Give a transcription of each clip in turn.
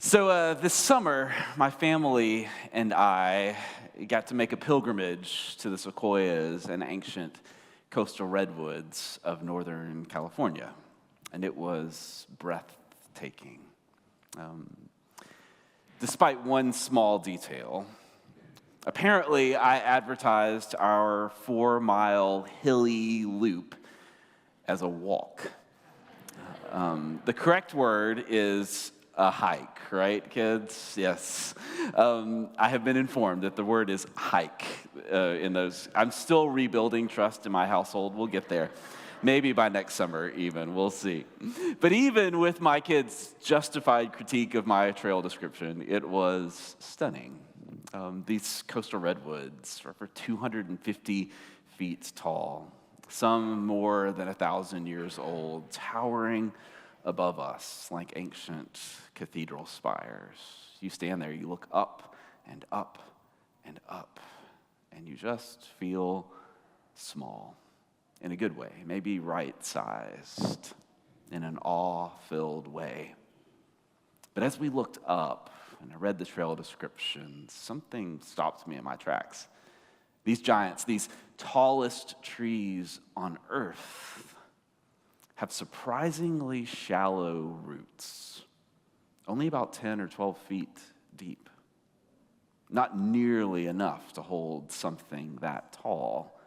This summer, my family and I got to make a pilgrimage to the sequoias and ancient coastal redwoods of Northern California, and it was breathtaking. Despite one small detail, apparently I advertised our 4-mile hilly loop as a walk. The correct word is a hike, right, kids? Yes. I have been informed that the word is hike in those. I'm still rebuilding trust in my household. We'll get there. Maybe by next summer even. We'll see. But even with my kids' justified critique of my trail description, it was stunning. These coastal redwoods are over 250 feet tall, some more than 1,000 years old, towering above us like ancient cathedral spires. You stand there, you look up and up and up, and you just feel small in a good way, maybe right-sized in an awe-filled way. But as we looked up and I read the trail descriptions, something stopped me in my tracks. These giants, these tallest trees on earth, have surprisingly shallow roots, only about 10 or 12 feet deep. Not nearly enough to hold something that tall,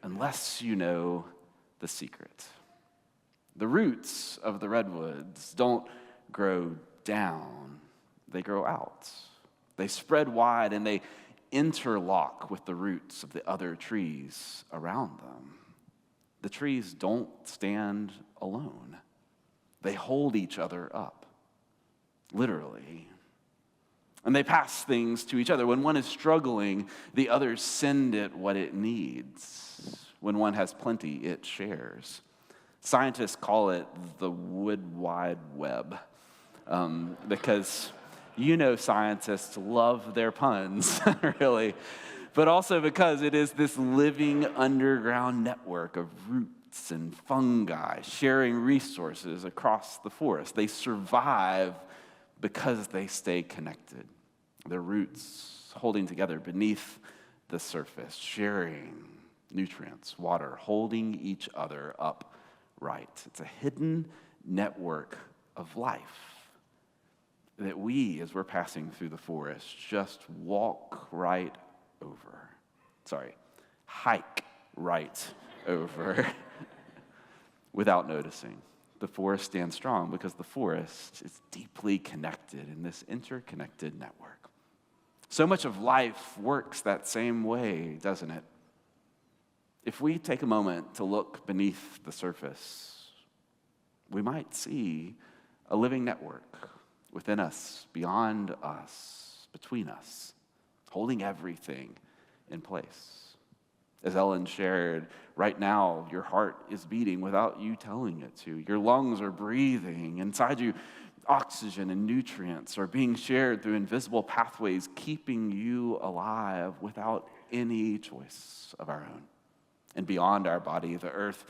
unless you know the secret. The roots of the redwoods don't grow down, they grow out. They spread wide and they interlock with the roots of the other trees around them. The trees don't stand alone. They hold each other up, literally. And they pass things to each other. When one is struggling, the others send it what it needs. When one has plenty, it shares. Scientists call it the wood wide web because scientists love their puns, really. But also because it is this living underground network of roots and fungi sharing resources across the forest. They survive because they stay connected. Their roots holding together beneath the surface, sharing nutrients, water, holding each other upright. It's a hidden network of life that we, as we're passing through the forest, just hike right over without noticing. The forest stands strong because the forest is deeply connected in this interconnected network. So much of life works that same way, doesn't it? If we take a moment to look beneath the surface, we might see a living network within us, beyond us, between us, holding everything in place. As Ellen shared, right now your heart is beating without you telling it to. Your lungs are breathing. Inside you, oxygen and nutrients are being shared through invisible pathways, keeping you alive without any choice of our own. And beyond our body, the earth,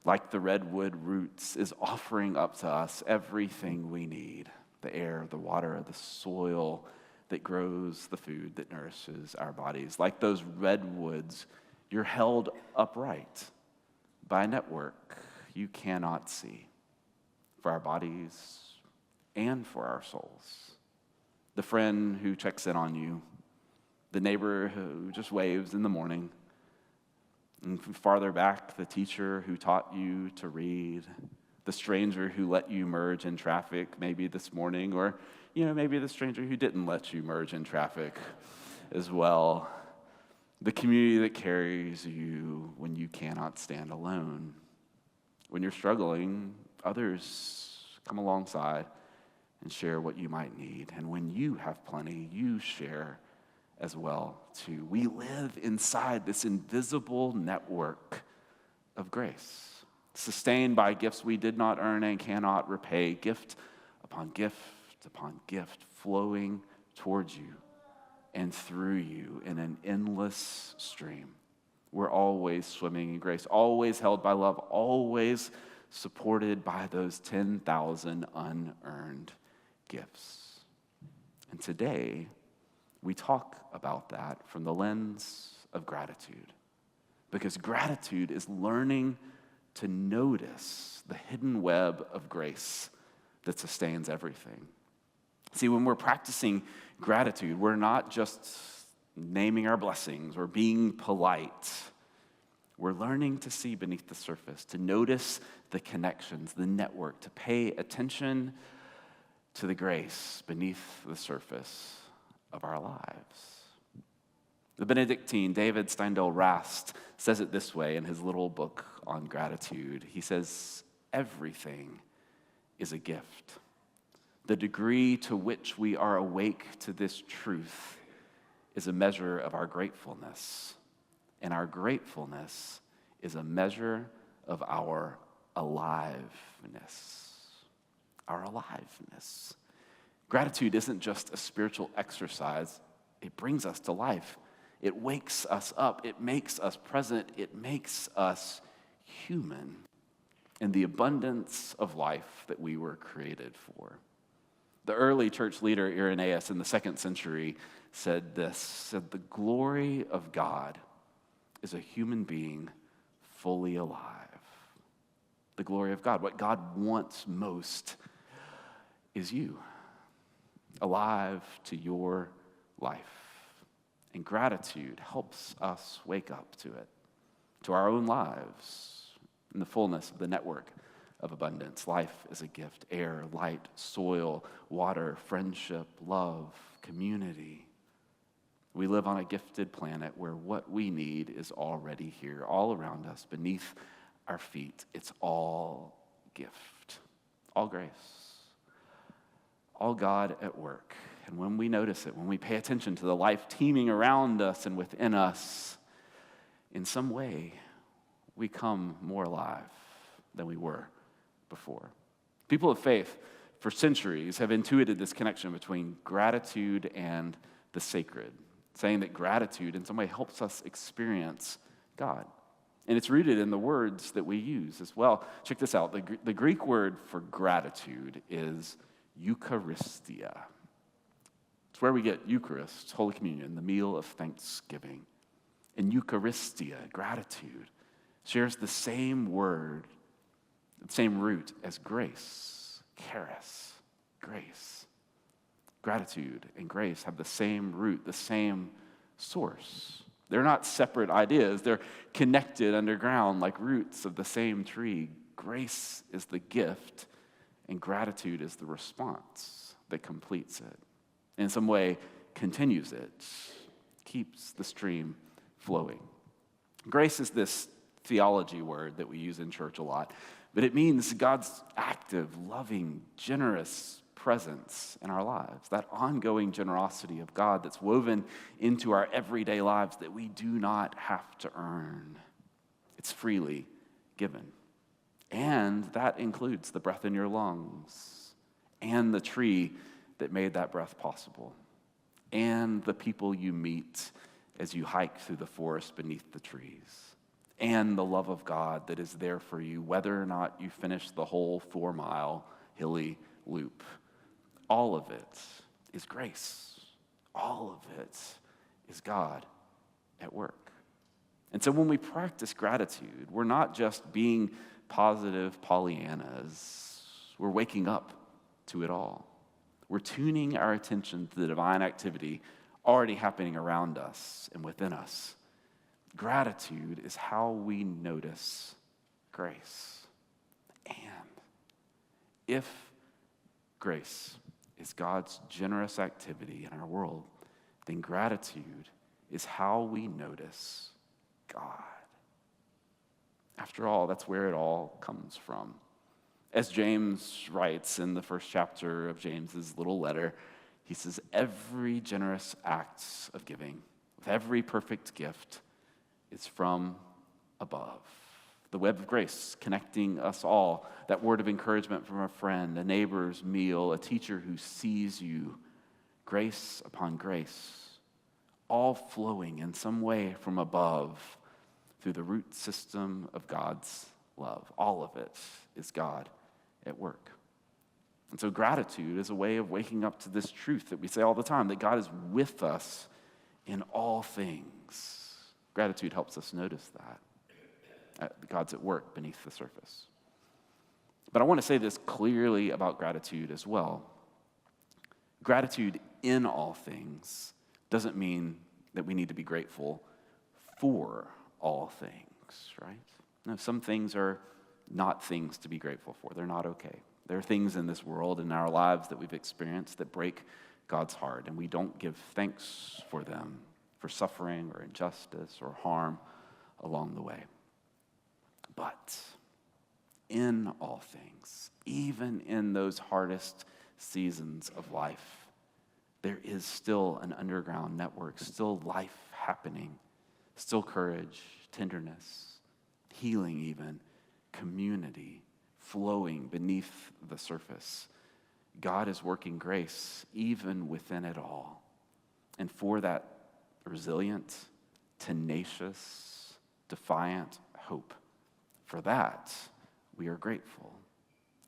like the redwood roots, is offering up to us everything we need: the air, the water, the soil that grows the food that nourishes our bodies. Like those redwoods, you're held upright by a network you cannot see for our bodies and for our souls. The friend who checks in on you, the neighbor who just waves in the morning, and farther back, the teacher who taught you to read, the stranger who let you merge in traffic maybe this morning, or maybe the stranger who didn't let you merge in traffic as well. The community that carries you when you cannot stand alone. When you're struggling, others come alongside and share what you might need. And when you have plenty, you share as well too. We live inside this invisible network of grace, sustained by gifts we did not earn and cannot repay, gift upon gift upon gift, flowing towards you and through you in an endless stream. We're always swimming in grace, always held by love, always supported by those 10,000 unearned gifts. And today, we talk about that from the lens of gratitude. Because gratitude is learning to notice the hidden web of grace that sustains everything. See, when we're practicing gratitude, we're not just naming our blessings or being polite. We're learning to see beneath the surface, to notice the connections, the network, to pay attention to the grace beneath the surface of our lives. The Benedictine David Steindl-Rast says it this way in his little book on gratitude. He says, everything is a gift. The degree to which we are awake to this truth is a measure of our gratefulness. And our gratefulness is a measure of our aliveness. Our aliveness. Gratitude isn't just a spiritual exercise. It brings us to life. It wakes us up. It makes us present. It makes us human in the abundance of life that we were created for. The early church leader Irenaeus in the 2nd century said the glory of God is a human being fully alive. The glory of God, what God wants most is you, alive to your life. And gratitude helps us wake up to it, to our own lives, in the fullness of the network of abundance. Life is a gift: air, light, soil, water, friendship, love, community. We live on a gifted planet where what we need is already here, all around us, beneath our feet. It's all gift, all grace, all God at work. And when we notice it, when we pay attention to the life teeming around us and within us, in some way, we come more alive than we were before. People of faith, for centuries, have intuited this connection between gratitude and the sacred, saying that gratitude in some way helps us experience God. And it's rooted in the words that we use as well. Check this out. The Greek word for gratitude is eukharistia. It's where we get Eucharist, Holy Communion, the meal of thanksgiving. And eukharistia, gratitude, shares the same word, the same root as grace, kharis, grace. Gratitude and grace have the same root, the same source. They're not separate ideas. They're connected underground like roots of the same tree. Grace is the gift, and gratitude is the response that completes it. In some way, continues it, keeps the stream flowing. Grace is this theology word that we use in church a lot, but it means God's active, loving, generous presence in our lives, that ongoing generosity of God that's woven into our everyday lives that we do not have to earn. It's freely given. And that includes the breath in your lungs and the tree that made that breath possible, and the people you meet as you hike through the forest beneath the trees, and the love of God that is there for you, whether or not you finish the whole 4-mile hilly loop. All of it is grace. All of it is God at work. And so when we practice gratitude, we're not just being positive Pollyannas. We're waking up to it all. We're tuning our attention to the divine activity already happening around us and within us. Gratitude is how we notice grace. And if grace is God's generous activity in our world, then gratitude is how we notice God. After all, that's where it all comes from. As James writes in the first chapter of James's little letter, he says, every generous act of giving, with every perfect gift, is from above. The web of grace connecting us all, that word of encouragement from a friend, a neighbor's meal, a teacher who sees you, grace upon grace, all flowing in some way from above through the root system of God's love. All of it is God at work. And so gratitude is a way of waking up to this truth that we say all the time, that God is with us in all things. Gratitude helps us notice that. God's at work beneath the surface. But I want to say this clearly about gratitude as well. Gratitude in all things doesn't mean that we need to be grateful for all things, right? No, some things are not things to be grateful for. They're not okay. There are things in this world, in our lives that we've experienced that break God's heart, and we don't give thanks for them, for suffering or injustice or harm along the way. But in all things, even in those hardest seasons of life, there is still an underground network, still life happening, still courage, tenderness, healing even, community flowing beneath the surface. God is working grace even within it all. And for that resilient, tenacious, defiant hope, for that, we are grateful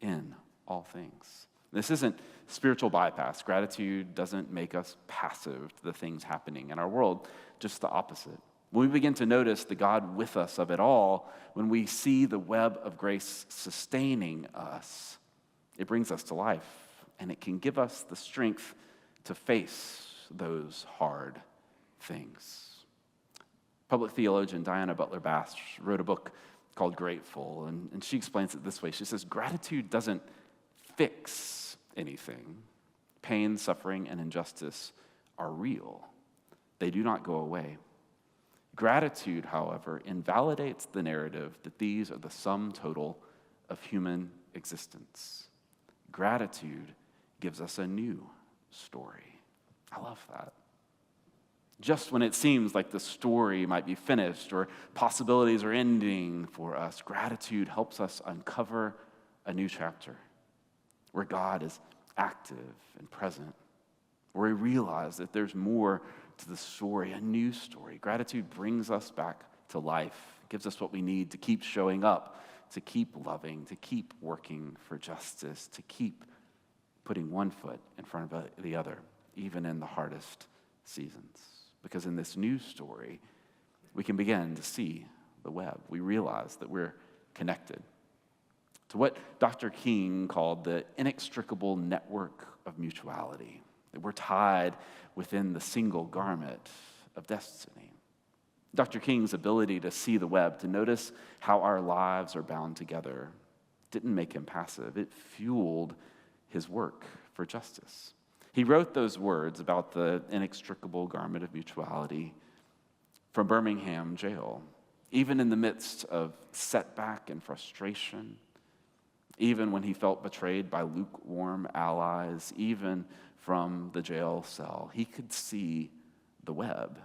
in all things. This isn't spiritual bypass. Gratitude doesn't make us passive to the things happening in our world, just the opposite. When we begin to notice the God with us of it all, when we see the web of grace sustaining us, it brings us to life, and it can give us the strength to face those hard things. Public theologian Diana Butler Bass wrote a book called Grateful, and she explains it this way. She says, gratitude doesn't fix anything. Pain, suffering, and injustice are real. They do not go away. Gratitude, however, invalidates the narrative that these are the sum total of human existence. Gratitude gives us a new story. I love that. Just when it seems like the story might be finished or possibilities are ending for us, gratitude helps us uncover a new chapter where God is active and present, where we realize that there's more to the story, a new story. Gratitude brings us back to life, gives us what we need to keep showing up, to keep loving, to keep working for justice, to keep putting one foot in front of the other, even in the hardest seasons. Because in this new story, we can begin to see the web. We realize that we're connected to what Dr. King called the inextricable network of mutuality, that we're tied within the single garment of destiny. Dr. King's ability to see the web, to notice how our lives are bound together, didn't make him passive. It fueled his work for justice. He wrote those words about the inextricable garment of mutuality from Birmingham jail, even in the midst of setback and frustration, even when he felt betrayed by lukewarm allies, even from the jail cell. He could see the web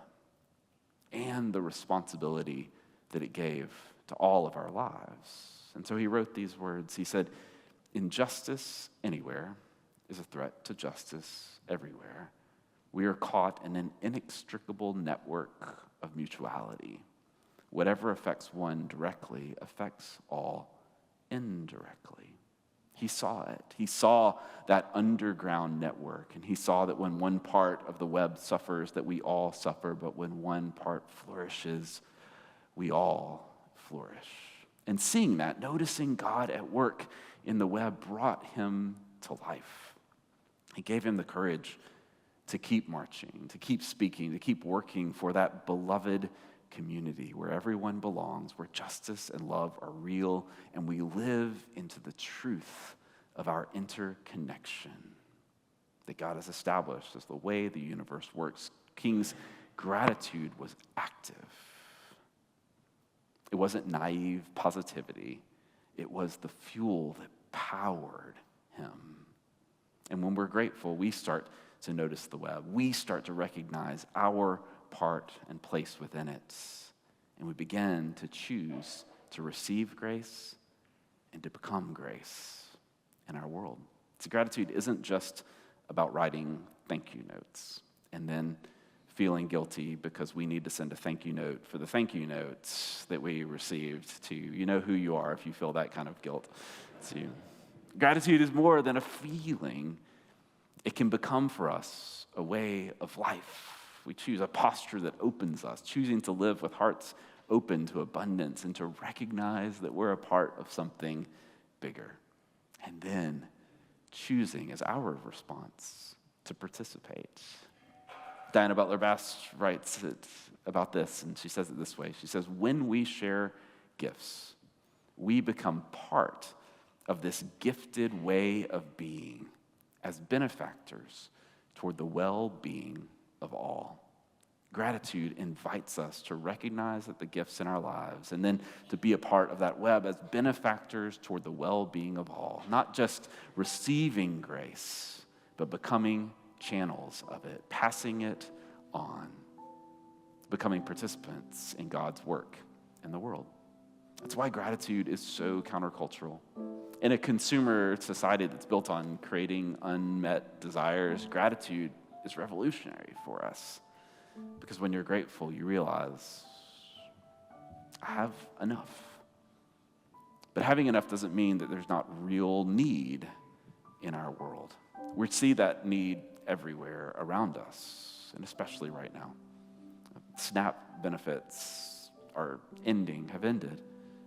and the responsibility that it gave to all of our lives. And so he wrote these words. He said, "Injustice anywhere is a threat to justice everywhere. We are caught in an inextricable network of mutuality. Whatever affects one directly affects all indirectly." He saw it. He saw that underground network, and he saw that when one part of the web suffers, that we all suffer, but when one part flourishes, we all flourish. And seeing that, noticing God at work in the web brought him to life. It gave him the courage to keep marching, to keep speaking, to keep working for that beloved community where everyone belongs, where justice and love are real, and we live into the truth of our interconnection that God has established as the way the universe works. King's gratitude was active. It wasn't naive positivity. It was the fuel that powered him. And when we're grateful, we start to notice the web. We start to recognize our part and place within it. And we begin to choose to receive grace and to become grace in our world. So gratitude isn't just about writing thank you notes and then feeling guilty because we need to send a thank you note for the thank you notes that we received to, you know who you are if you feel that kind of guilt. It's you. Gratitude is more than a feeling. It can become for us a way of life. We choose a posture that opens us, choosing to live with hearts open to abundance and to recognize that we're a part of something bigger. And then choosing as our response to participate. Diana Butler Bass writes about this, and she says it this way. She says, when we share gifts, we become part of this gifted way of being as benefactors toward the well-being of all. Gratitude invites us to recognize that the gifts in our lives and then to be a part of that web as benefactors toward the well-being of all, not just receiving grace, but becoming channels of it, passing it on, becoming participants in God's work in the world. That's why gratitude is so countercultural. In a consumer society that's built on creating unmet desires, gratitude is revolutionary for us. Because when you're grateful, you realize, I have enough. But having enough doesn't mean that there's not real need in our world. We see that need everywhere around us, and especially right now. SNAP benefits have ended.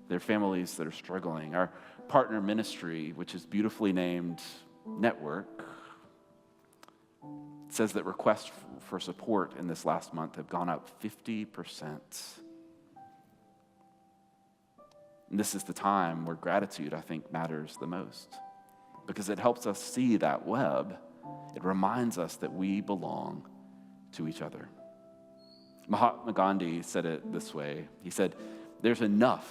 There are families that are struggling. Our partner ministry, which is beautifully named Network, says that requests for support in this last month have gone up 50%. And this is the time where gratitude, I think, matters the most, because it helps us see that web. It reminds us that we belong to each other. Mahatma Gandhi said it this way. He said, there's enough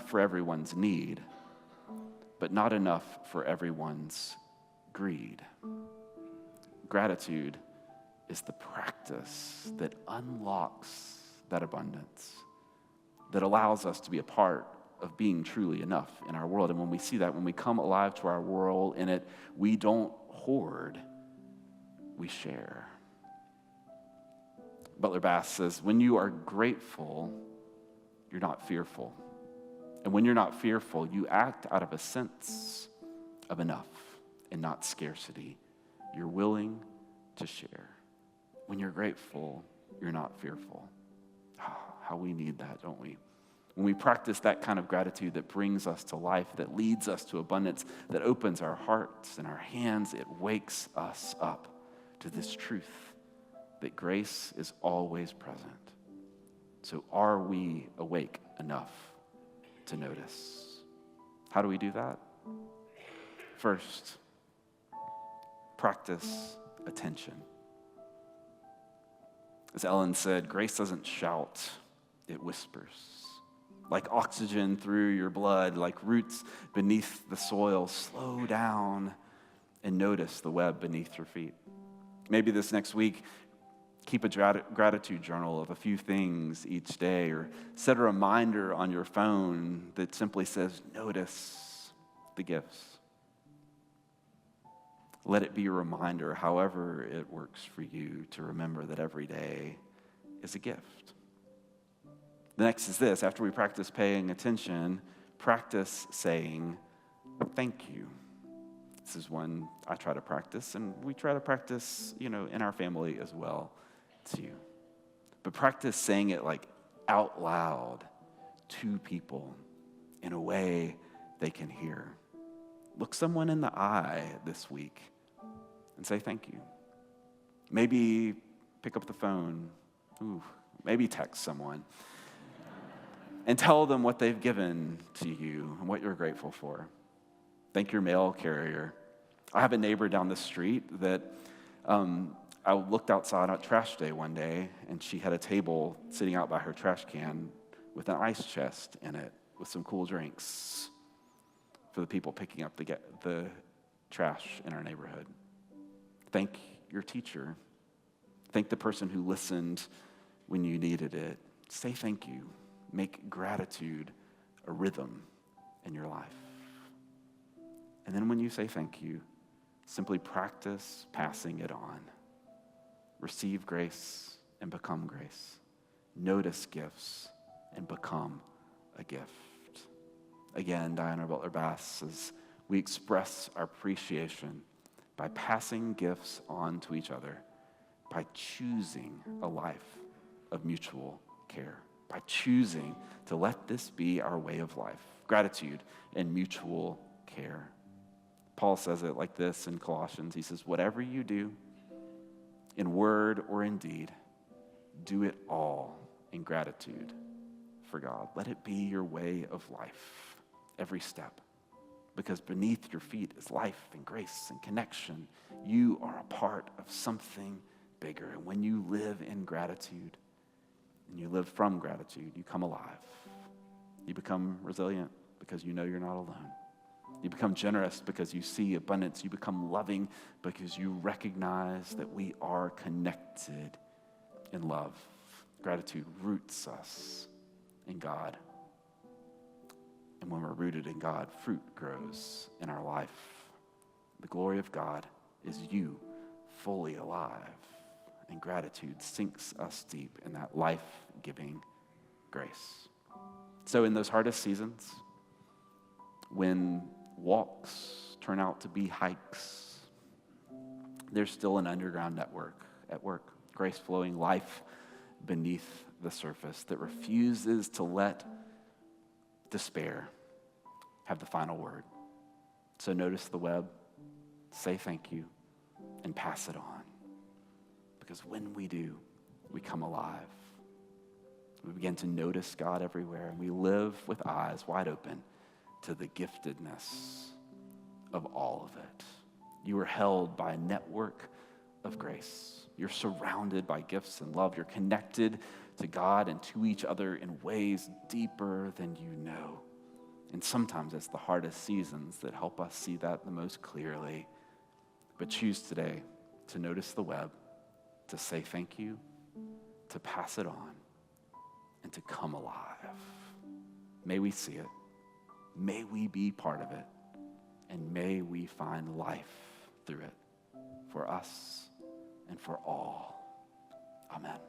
for everyone's need, but not enough for everyone's greed. Gratitude is the practice that unlocks that abundance, that allows us to be a part of being truly enough in our world. And when we see that, when we come alive to our world in it, we don't hoard, we share. Butler Bass says, when you are grateful, you're not fearful. And when you're not fearful, you act out of a sense of enough and not scarcity. You're willing to share. When you're grateful, you're not fearful. How we need that, don't we? When we practice that kind of gratitude that brings us to life, that leads us to abundance, that opens our hearts and our hands, it wakes us up to this truth that grace is always present. So are we awake enough to notice? How do we do that? First, practice attention. As Ellen said, grace doesn't shout, it whispers. Like oxygen through your blood, like roots beneath the soil, slow down and notice the web beneath your feet. Maybe this next week, keep a gratitude journal of a few things each day, or set a reminder on your phone that simply says, notice the gifts. Let it be a reminder, however it works for you, to remember that every day is a gift. The next is this: after we practice paying attention, practice saying thank you. This is one I try to practice, and we try to practice, in our family as well, too. But practice saying it like out loud to people in a way they can hear. Look someone in the eye this week and say thank you. Maybe pick up the phone. Maybe text someone and tell them what they've given to you and what you're grateful for. Thank your mail carrier. I have a neighbor down the street that I looked outside on trash day one day, and she had a table sitting out by her trash can with an ice chest in it with some cool drinks for the people picking up the trash in our neighborhood. Thank your teacher. Thank the person who listened when you needed it. Say thank you. Make gratitude a rhythm in your life. And then when you say thank you, simply practice passing it on. Receive grace and become grace. Notice gifts and become a gift. Again, Diana Butler Bass says, we express our appreciation by passing gifts on to each other, by choosing a life of mutual care, by choosing to let this be our way of life, gratitude and mutual care. Paul says it like this in Colossians. He says, whatever you do, in word or in deed, do it all in gratitude for God. Let it be your way of life, every step. Because beneath your feet is life and grace and connection. You are a part of something bigger. And when you live in gratitude and you live from gratitude, you come alive. You become resilient because you know you're not alone. You become generous because you see abundance. You become loving because you recognize that we are connected in love. Gratitude roots us in God. And when we're rooted in God, fruit grows in our life. The glory of God is you fully alive. And gratitude sinks us deep in that life-giving grace. So in those hardest seasons, when walks turn out to be hikes, there's still an underground network at work, grace flowing life beneath the surface that refuses to let despair have the final word. So notice the web, say thank you, and pass it on. Because when we do, we come alive. We begin to notice God everywhere, and we live with eyes wide open to the giftedness of all of it. You are held by a network of grace. You're surrounded by gifts and love. You're connected to God and to each other in ways deeper than you know. And sometimes it's the hardest seasons that help us see that the most clearly. But choose today to notice the web, to say thank you, to pass it on, and to come alive. May we see it. May we be part of it. And may we find life through it for us and for all. Amen.